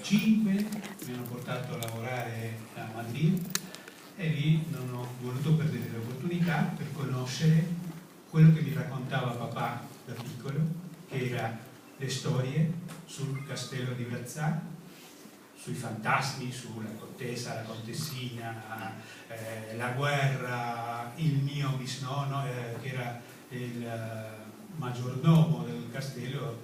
95, mi hanno portato a lavorare a Madrid e lì non ho voluto perdere l'opportunità per conoscere quello che mi raccontava papà da piccolo, che era le storie sul castello di Brazza, sui fantasmi, sulla contessa, la contessina, la guerra, il mio bisnonno che era il maggiordomo del castello,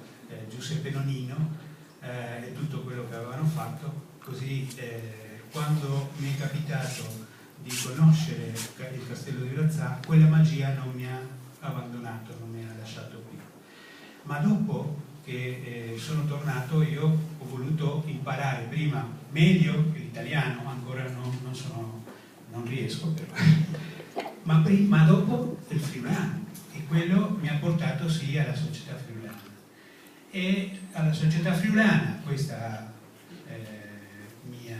Giuseppe Nonino, e tutto quello che avevano fatto. Così quando mi è capitato di conoscere il castello di Brazza, quella magia non mi ha abbandonato, non mi ha lasciato qui. Ma dopo che sono tornato io ho voluto imparare prima meglio l'italiano, ancora non riesco però, ma dopo il friulano, e quello mi ha portato sì alla società friulana. E alla società friulana questa mia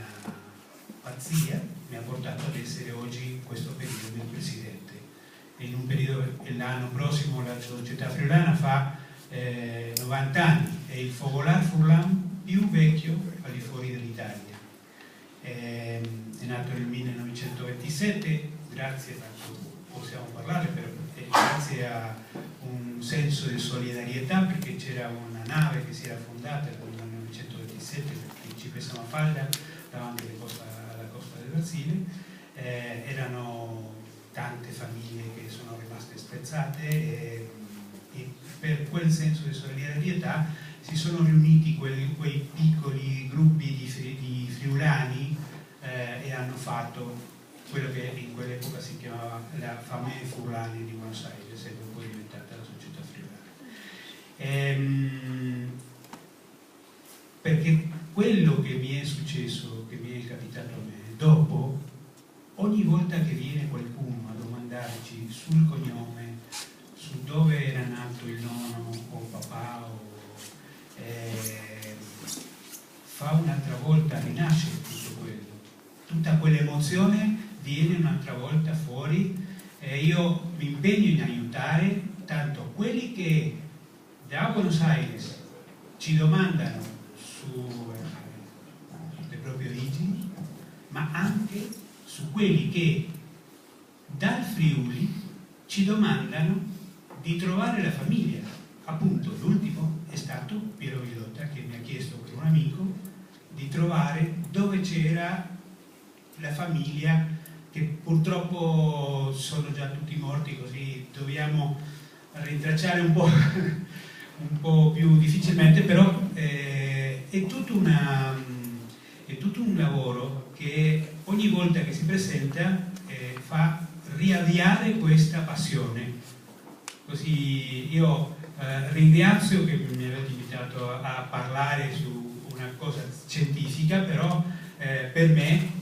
pazzia mi ha portato ad essere oggi in questo periodo del presidente. In un periodo, l'anno prossimo la società friulana fa 90 anni, è il fogolar furlan più vecchio al di fuori dell'Italia. È nato nel 1927, grazie, possiamo parlare, grazie a un senso di solidarietà, perché c'era una nave che si era fondata nel 1927, la principessa Mafalda, davanti alla costa del Brasile. Erano tante famiglie che sono rimaste spezzate e per quel senso di solidarietà si sono riuniti quei piccoli gruppi di friulani e hanno fatto quello che in quell'epoca si chiamava la Famiglia Furlani di Buenos Aires, e poi è diventata la società friulana. Perché quello che mi è successo, che mi è capitato a me, dopo, ogni volta che viene qualcuno a domandarci sul cognome, su dove era nato il nonno o papà, fa un'altra volta, rinasce tutto quello, tutta quell'emozione viene un'altra volta fuori, e io mi impegno in aiutare tanto quelli che da Buenos Aires ci domandano sulle proprie origini, ma anche su quelli che dal Friuli ci domandano di trovare la famiglia. Appunto, l'ultimo è stato Piero Vilotta, che mi ha chiesto per un amico di trovare dove c'era la famiglia, che purtroppo sono già tutti morti, così dobbiamo rintracciare un po' più difficilmente, però è tutto un lavoro che ogni volta che si presenta fa riavviare questa passione. Così io ringrazio che mi avete invitato a parlare su una cosa scientifica, però per me